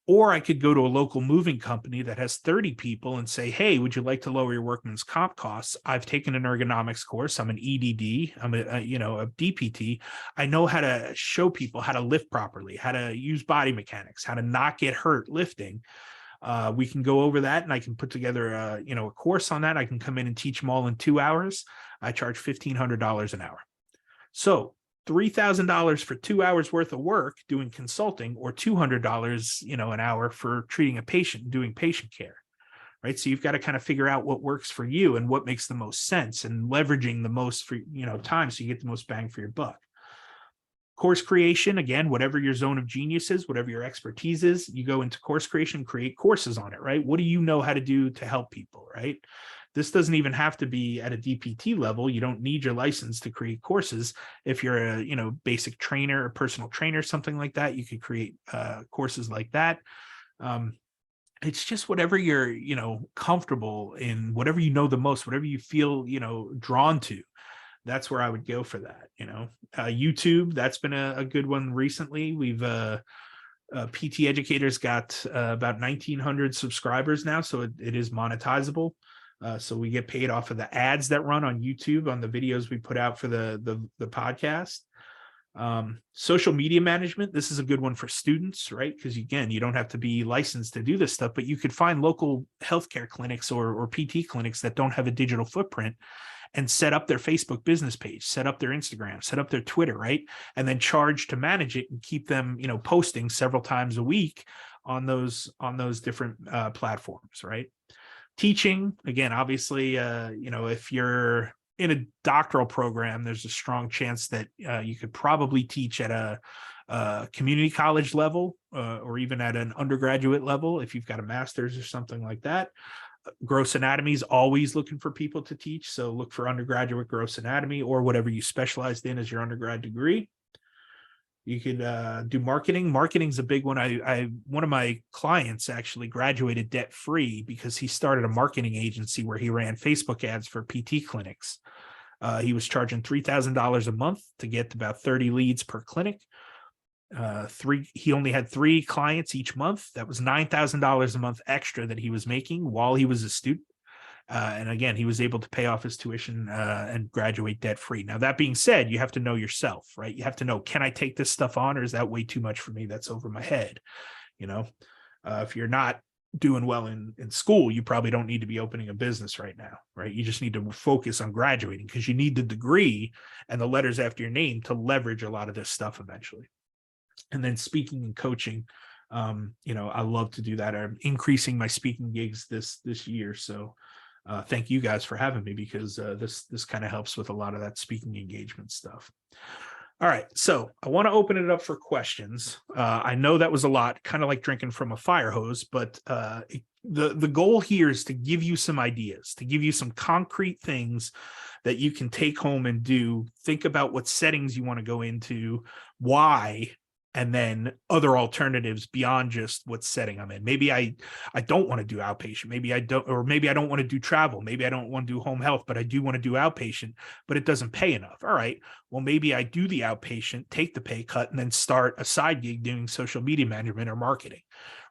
Or I could go to a local moving company that has 30 people and say, hey, would you like to lower your workman's comp costs? I've taken an ergonomics course. I'm an EDD. I'm a DPT. I know how to show people how to lift properly, how to use body mechanics, how to not get hurt lifting. We can go over that, and I can put together a course on that. I can come in and teach them all in 2 hours. I charge $1,500 an hour. So $3,000 for 2 hours worth of work doing consulting, or $200, an hour for treating a patient and doing patient care, right? So you've got to kind of figure out what works for you and what makes the most sense, and leveraging the most for, time, so you get the most bang for your buck. Course creation, again, whatever your zone of genius is, whatever your expertise is, you go into course creation, create courses on it, right? What do you know how to do to help people, right? This doesn't even have to be at a DPT level. You don't need your license to create courses. If you're a basic trainer, a personal trainer, something like that, you could create courses like that. It's just whatever you're comfortable in, whatever you know the most, whatever you feel drawn to. That's where I would go for that. YouTube, that's been a good one recently. We've PT Educators got about 1,900 subscribers now, so it is monetizable. So we get paid off of the ads that run on YouTube on the videos we put out for the podcast. Social media management, this is a good one for students, right? Because again, you don't have to be licensed to do this stuff, but you could find local healthcare clinics or PT clinics that don't have a digital footprint, and set up their Facebook business page, set up their Instagram, set up their Twitter, right? And then charge to manage it and keep them, posting several times a week on those different platforms, right? Teaching, again, obviously, if you're in a doctoral program, there's a strong chance that you could probably teach at a community college level or even at an undergraduate level if you've got a master's or something like that. Gross anatomy is always looking for people to teach. So look for undergraduate gross anatomy or whatever you specialized in as your undergrad degree. You could do marketing. Marketing's a big one. One of my clients actually graduated debt-free because he started a marketing agency where he ran Facebook ads for PT clinics. He was charging $3,000 a month to get about 30 leads per clinic. He only had 3 clients each month. That was $9,000 a month extra that he was making while he was a student. And again, he was able to pay off his tuition and graduate debt free. Now, that being said, you have to know yourself, right? You have to know, can I take this stuff on, or is that way too much for me? That's over my head. If you're not doing well in school, you probably don't need to be opening a business right now, right? You just need to focus on graduating because you need the degree and the letters after your name to leverage a lot of this stuff eventually. And then speaking and coaching, I love to do that. I'm increasing my speaking gigs this year. So thank you guys for having me, because this kind of helps with a lot of that speaking engagement stuff. All right, so I want to open it up for questions. I know that was a lot, kind of like drinking from a fire hose, but the goal here is to give you some ideas, to give you some concrete things that you can take home and do. Think about what settings you want to go into, why, and then other alternatives beyond just what setting I'm in. Maybe I don't want to do outpatient. Maybe I don't want to do travel. Maybe I don't want to do home health, but I do want to do outpatient, but it doesn't pay enough. All right, well, maybe I do the outpatient, take the pay cut, and then start a side gig doing social media management or marketing,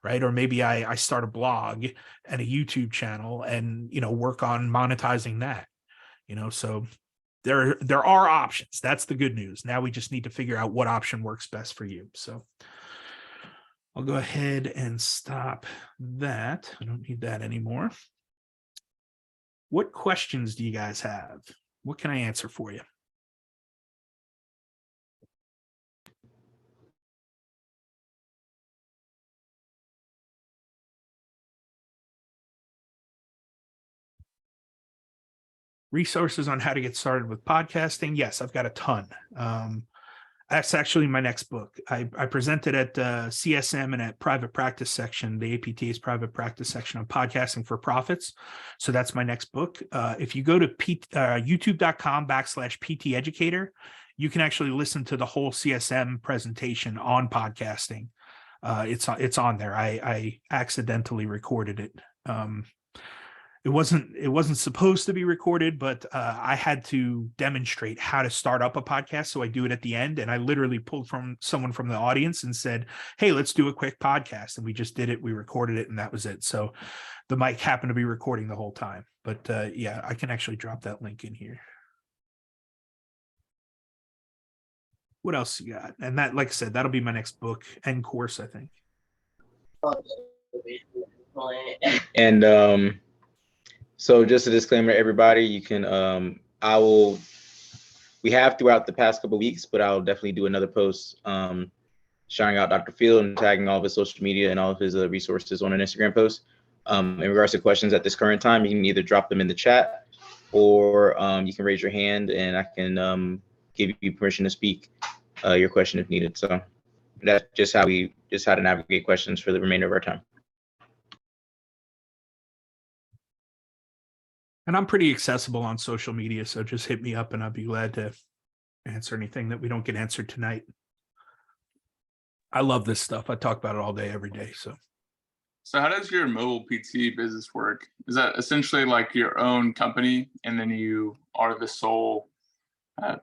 right? Or maybe I start a blog and a YouTube channel and, work on monetizing that, so there are options. That's the good news. Now we just need to figure out what option works best for you. So I'll go ahead and stop that. I don't need that anymore. What questions do you guys have? What can I answer for you? Resources on how to get started with podcasting. Yes, I've got a ton. That's actually my next book. I presented at CSM and at private practice section, the APT's private practice section on podcasting for profits. So that's my next book. If you go to youtube.com/PT educator, you can actually listen to the whole CSM presentation on podcasting. It's on there. I accidentally recorded it. It wasn't supposed to be recorded, but I had to demonstrate how to start up a podcast. So I do it at the end, and I literally pulled from someone from the audience and said, "Hey, let's do a quick podcast." And we just did it. We recorded it, and that was it. So the mic happened to be recording the whole time. But yeah, I can actually drop that link in here. What else you got? And that, like I said, that'll be my next book and course, I think. And so just a disclaimer to everybody, you can we have throughout the past couple of weeks, but I'll definitely do another post shouting out Dr. Fiel and tagging all of his social media and all of his resources on an Instagram post. In regards to questions at this current time, you can either drop them in the chat or you can raise your hand and I can give you permission to speak your question if needed. So that's just how to navigate questions for the remainder of our time. And I'm pretty accessible on social media, so just hit me up and I'll be glad to answer anything that we don't get answered tonight. I love this stuff. I talk about it all day, every day. So how does your mobile PT business work? Is that essentially like your own company and then you are the sole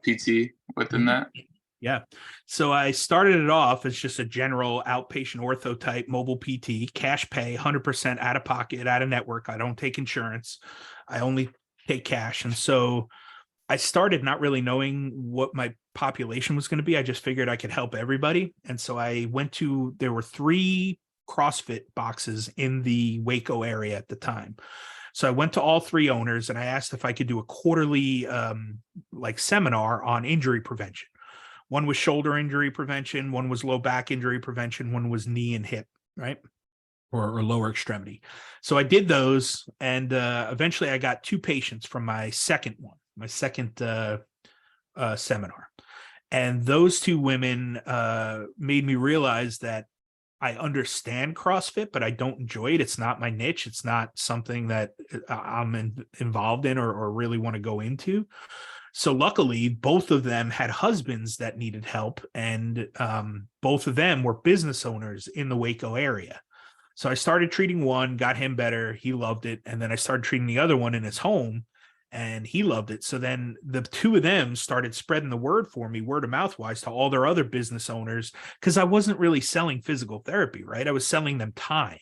PT within that? Yeah. So I started it off as just a general outpatient ortho type mobile PT, cash pay, 100% out of pocket, out of network. I don't take insurance. I only take cash. And so I started not really knowing what my population was going to be. I just figured I could help everybody. And so there were 3 CrossFit boxes in the Waco area at the time. So I went to all 3 owners and I asked if I could do a quarterly seminar on injury prevention. One was shoulder injury prevention, one was low back injury prevention, one was knee and hip, right? Or lower extremity. So I did those, and eventually I got 2 patients from my second seminar. And those 2 women made me realize that I understand CrossFit, but I don't enjoy it. It's not my niche. It's not something that I'm involved in or really want to go into. So luckily, both of them had husbands that needed help, and both of them were business owners in the Waco area. So I started treating one, got him better. He loved it. And then I started treating the other one in his home, and he loved it. So then the 2 of them started spreading the word for me, word of mouth wise, to all their other business owners, because I wasn't really selling physical therapy, right? I was selling them time.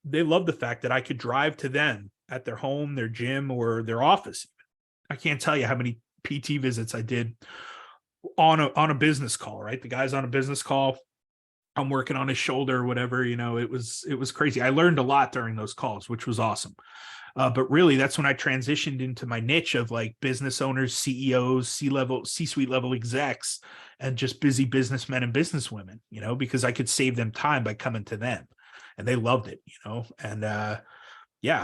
They loved the fact that I could drive to them at their home, their gym, or their office. I can't tell you how many PT visits I did on a business call, right? The guy's on a business call. I'm working on his shoulder or whatever, it was crazy. I learned a lot during those calls, which was awesome. But really that's when I transitioned into my niche of like business owners, CEOs, C-suite level execs, and just busy businessmen and businesswomen, because I could save them time by coming to them, and they loved it, and I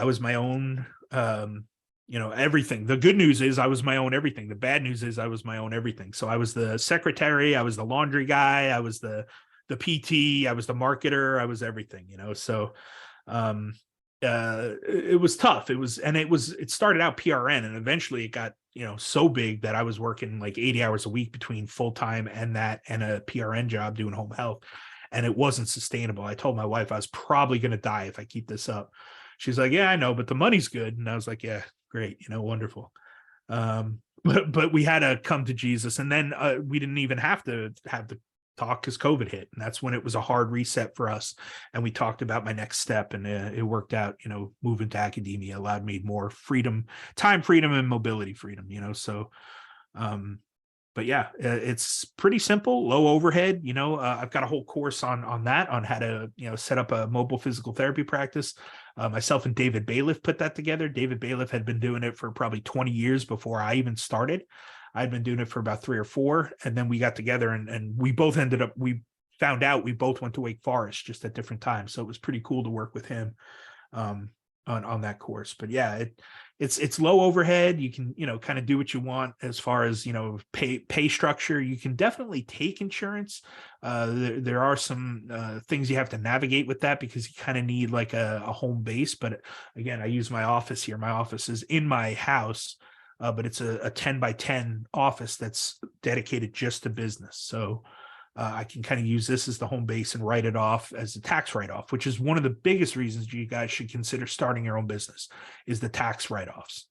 was my own, everything. The good news is I was my own everything. The bad news is I was my own everything. So I was the secretary, I was the laundry guy, I was the PT, I was the marketer, I was everything, So it was tough. It started out PRN, and eventually it got, so big that I was working like 80 hours a week between full-time and a PRN job doing home health. And it wasn't sustainable. I told my wife I was probably going to die if I keep this up. She's like, "Yeah, I know, but the money's good." And I was like, "Yeah, great, wonderful." But we had to come to Jesus, and then we didn't even have to have the talk because COVID hit, and that's when it was a hard reset for us. And we talked about my next step, and it worked out. Moving to academia allowed me more freedom, time freedom, and mobility freedom. So, but yeah, it's pretty simple, low overhead. I've got a whole course on that, on how to set up a mobile physical therapy practice. Myself and David Bailiff put that together. David Bailiff had been doing it for probably 20 years before I even started. I'd been doing it for about 3 or 4, and then we got together and we both we found out we both went to Wake Forest just at different times. So it was pretty cool to work with him. on that course. But yeah, it's low overhead. You can, kind of do what you want as far as, pay structure. You can definitely take insurance. There are some things you have to navigate with that, because you kind of need like a home base. But again, I use my office here. My office is in my house, but it's a 10 by 10 office that's dedicated just to business. So I can kind of use this as the home base and write it off as a tax write-off, which is one of the biggest reasons you guys should consider starting your own business, is the tax write-offs.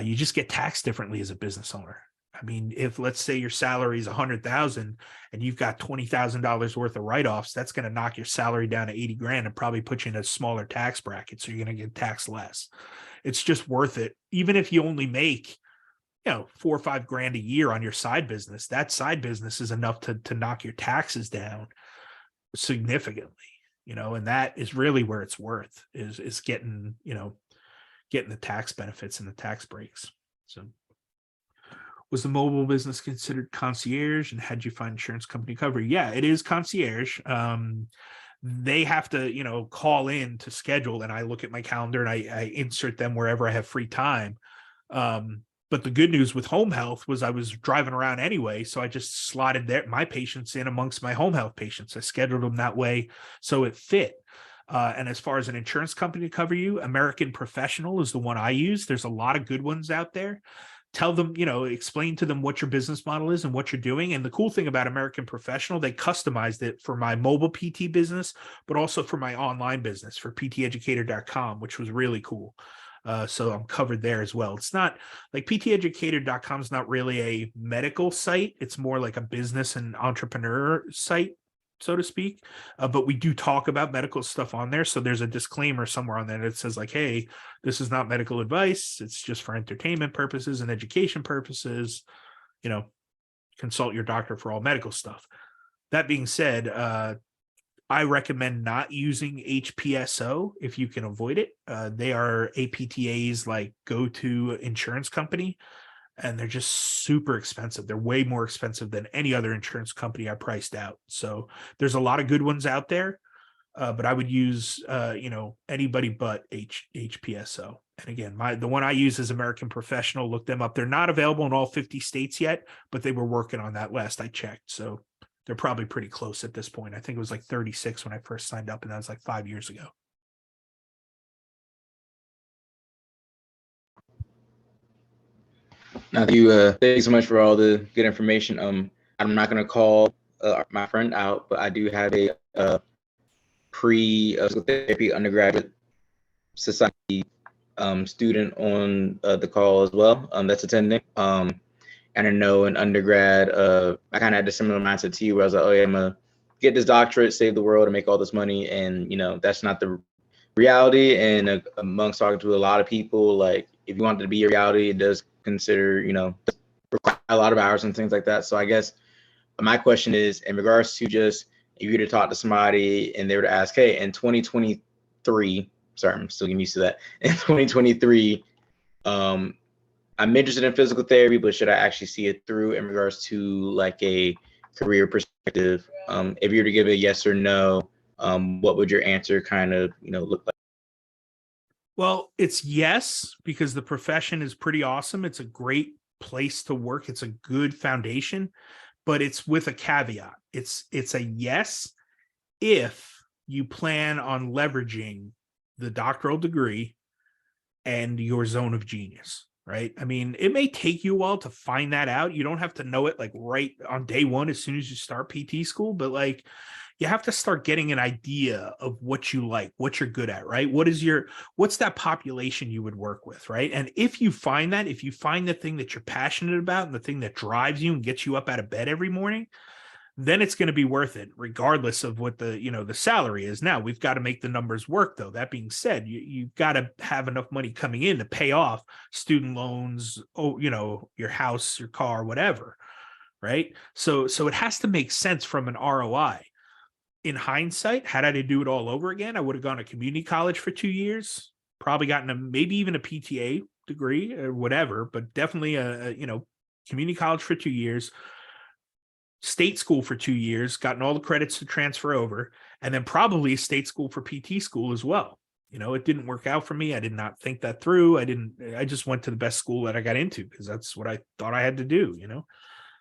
You just get taxed differently as a business owner. I mean, if let's say your salary is $100,000 and you've got $20,000 worth of write-offs, that's going to knock your salary down to 80 grand and probably put you in a smaller tax bracket. So you're going to get taxed less. It's just worth it. Even if you only make, 4 or 5 grand a year on your side business, that side business is enough to knock your taxes down significantly, and that is really where it's worth, is getting the tax benefits and the tax breaks. So was the mobile business considered concierge, and had you find insurance company cover? Yeah, it is concierge. They have to, call in to schedule, and I look at my calendar and I insert them wherever I have free time. But the good news with home health was I was driving around anyway, so I just slotted my patients in amongst my home health patients. I scheduled them that way, so it fit. And as far as an insurance company to cover you, American Professional is the one I use. There's a lot of good ones out there. Tell them, explain to them what your business model is and what you're doing. And the cool thing about American Professional, they customized it for my mobile PT business, but also for my online business, for pteducator.com, which was really cool. So I'm covered there as well. It's not like pteducator.com is not really a medical site. It's more like a business and entrepreneur site, so to speak. But we do talk about medical stuff on there. So there's a disclaimer somewhere on there that says like, hey, this is not medical advice. It's just for entertainment purposes and education purposes. Consult your doctor for all medical stuff. That being said, I recommend not using HPSO if you can avoid it. They are APTA's like go-to insurance company, and they're just super expensive. They're way more expensive than any other insurance company I priced out. So there's a lot of good ones out there, but I would use anybody but HPSO. And again, the one I use is American Professional. Look them up. They're not available in all 50 states yet, but they were working on that last I checked. So they're probably pretty close at this point. I think it was like 36 when I first signed up, and that was like 5 years ago. Now, thank you so much for all the good information. I'm not going to call my friend out, but I do have a pre-physical therapy undergraduate society student on the call as well, that's attending. And I know in undergrad, I kind of had a similar mindset to you, where I was like, oh yeah, I'm gonna get this doctorate, save the world, and make all this money. And that's not the reality. And amongst talking to a lot of people, like if you want it to be a reality, it does consider, require a lot of hours and things like that. So I guess my question is, in regards to just if you were to talk to somebody and they were to ask, hey, in 2023, sorry, I'm still getting used to that. In 2023, I'm interested in physical therapy, but should I actually see it through in regards to like a career perspective? If you were to give a yes or no, what would your answer kind of, look like? Well, it's yes, because the profession is pretty awesome. It's a great place to work. It's a good foundation, but it's with a caveat. It's a yes if you plan on leveraging the doctoral degree and your zone of genius. Right. I mean, it may take you a while to find that out. You don't have to know it like right on day one as soon as you start PT school, but like you have to start getting an idea of what you like, what you're good at, right? What's that population you would work with, right? And if you find the thing that you're passionate about and the thing that drives you and gets you up out of bed every morning, then it's going to be worth it, regardless of what the salary is. Now we've got to make the numbers work, though. That being said, you've got to have enough money coming in to pay off student loans, your house, your car, whatever, right? So it has to make sense from an ROI. In hindsight, had I to do it all over again, I would have gone to community college for 2 years, probably gotten maybe even a PTA degree or whatever, but definitely a community college for 2 years. State school for 2 years, gotten all the credits to transfer over, and then probably state school for PT school as well. It didn't work out for me. I did not think that through. I just went to the best school that I got into because that's what I thought I had to do,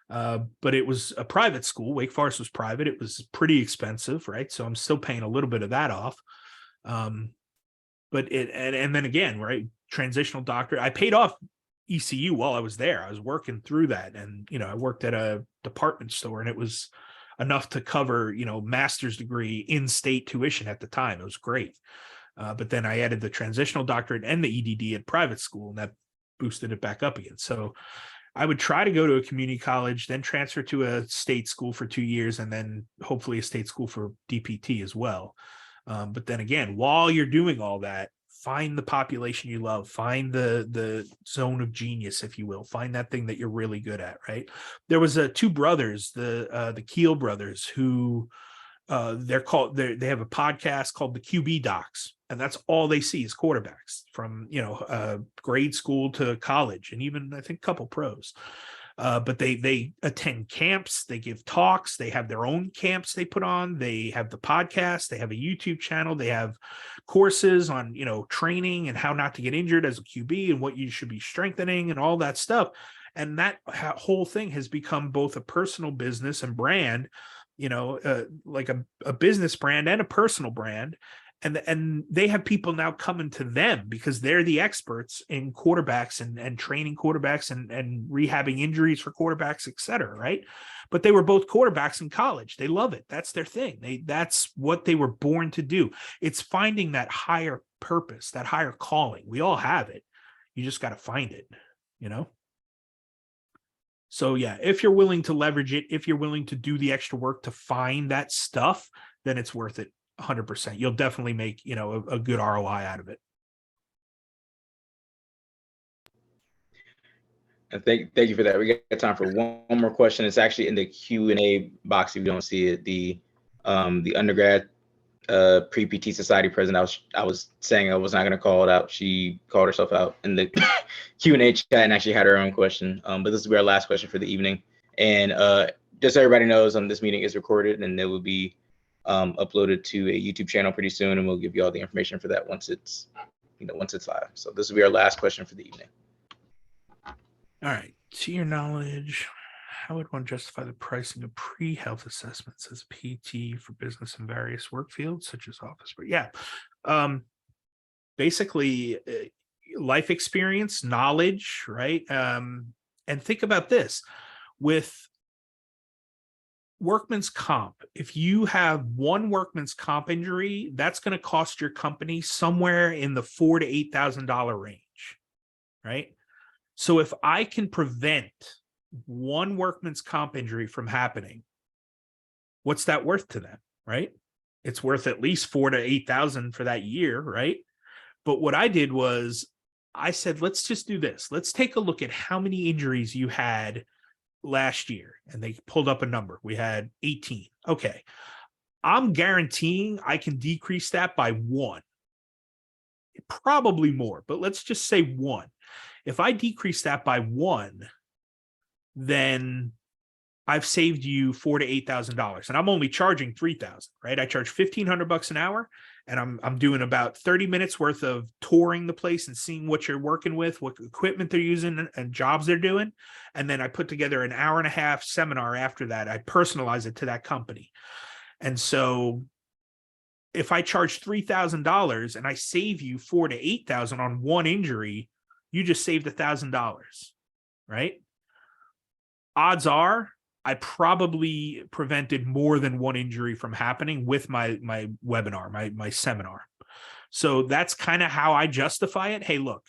but it was a private school. Wake Forest was private. It was pretty expensive, right? So I'm still paying a little bit of that off. But and then again, right? Transitional doctorate. I paid off ECU while I was there. I was working through that. And, I worked at a department store and it was enough to cover, master's degree in-state tuition at the time. It was great. But then I added the transitional doctorate and the EDD at private school, and that boosted it back up again. So I would try to go to a community college, then transfer to a state school for 2 years, and then hopefully a state school for DPT as well. But then again, while you're doing all that, find the population you love, find the zone of genius, if you will, find that thing that you're really good at, right? There was two brothers, the Kiel brothers, who they have a podcast called the QB Docs, and that's all they see is quarterbacks from grade school to college, and even I think a couple pros. But they attend camps, they give talks, they have their own camps they put on, they have the podcast, they have a YouTube channel, they have courses on training and how not to get injured as a QB and what you should be strengthening and all that stuff. And that whole thing has become both a personal business and brand, like a business brand and a personal brand. And they have people now coming to them because they're the experts in quarterbacks and training quarterbacks and rehabbing injuries for quarterbacks, et cetera, right? But they were both quarterbacks in college. They love it. That's their thing. That's what they were born to do. It's finding that higher purpose, that higher calling. We all have it. You just got to find it, So yeah, if you're willing to leverage it, if you're willing to do the extra work to find that stuff, then it's worth it 100%. You'll definitely make, a good ROI out of it. And thank you for that. We got time for one more question. It's actually in the Q&A box if you don't see it. The undergrad pre-PT society president, I was saying I was not going to call it out. She called herself out in the Q&A chat and actually had her own question. But this will be our last question for the evening. And just so everybody knows, this meeting is recorded and it will be uploaded to a YouTube channel pretty soon, and we'll give you all the information for that once it's live. So this will be our last question for the evening. All right. To your knowledge, how would one justify the pricing of pre-health assessments as PT for business in various work fields, such as office? But yeah, basically life experience, knowledge, right? And think about this with workman's comp. If you have one workman's comp injury, that's going to cost your company somewhere in the $4,000 to $8,000 range, right? So if I can prevent one workman's comp injury from happening, what's that worth to them, right? It's worth at least $4,000 to $8,000 for that year, right? But what I did was I said, let's just do this. Let's take a look at how many injuries you had last year. And they pulled up a number. We had 18. Okay. I'm guaranteeing I can decrease that by 1. Probably more, but let's just say 1. If I decrease that by 1, then I've saved you $4,000 to $8,000, and I'm only charging $3,000, right? I charge $1,500 an hour, and I'm doing about 30 minutes worth of touring the place and seeing what you're working with, what equipment they're using, and jobs they're doing, and then I put together an hour-and-a-half seminar after that. I personalize it to that company, and so if I charge $3,000 and I save you $4,000 to $8,000 on one injury, you just saved $1,000, right? Odds are I probably prevented more than one injury from happening with my webinar, my seminar. So that's kind of how I justify it. Hey, look,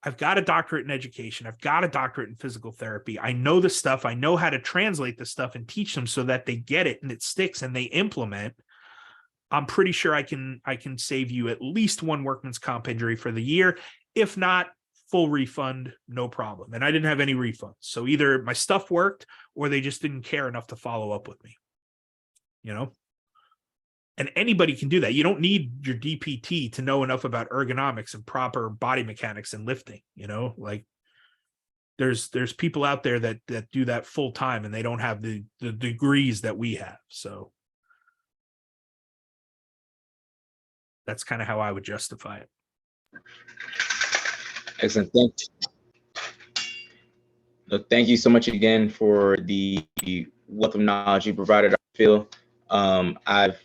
I've got a doctorate in education. I've got a doctorate in physical therapy. I know the stuff. I know how to translate the stuff and teach them so that they get it and it sticks and they implement. I'm pretty sure I can save you at least one workman's comp injury for the year. If not, full refund, no problem. And I didn't have any refunds. So either my stuff worked or they just didn't care enough to follow up with me, And anybody can do that. You don't need your DPT to know enough about ergonomics and proper body mechanics and lifting, like there's people out there that do that full time and they don't have the degrees that we have. So That's kind of how I would justify it. Excellent. Thank you so much again for the wealth of knowledge you provided, Dr. Fiel. I've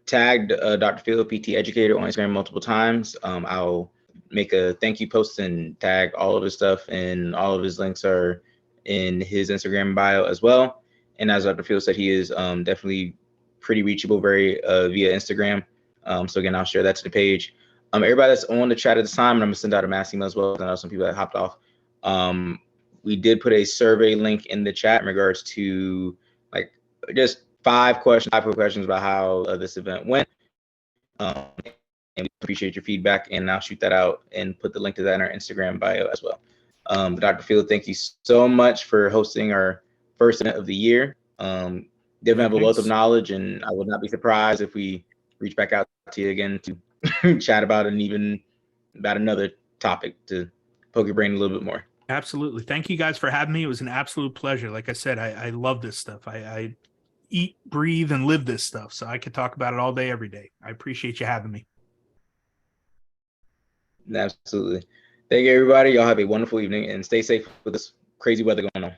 tagged Dr. Fiel, PT educator, on Instagram multiple times. I'll make a thank you post and tag all of his stuff, and all of his links are in his Instagram bio as well. And as Dr. Fiel said, he is definitely pretty reachable via Instagram. So again, I'll share that to the page. Everybody that's on the chat at this time, and I'm gonna send out a mass email as well. I know some people that hopped off. We did put a survey link in the chat in regards to like just 5 quick questions about how this event went. And we appreciate your feedback, and I'll shoot that out and put the link to that in our Instagram bio as well. Dr. Fiel, thank you so much for hosting our first event of the year. Definitely have a wealth of knowledge, and I would not be surprised if we reach back out to you again to chat about another topic to poke your brain a little bit more. Absolutely. Thank you guys for having me. It was an absolute pleasure. Like I said, I love this stuff. I eat, breathe, and live this stuff. So I could talk about it all day, every day. I appreciate you having me. Absolutely. Thank you, everybody. Y'all have a wonderful evening and stay safe with this crazy weather going on.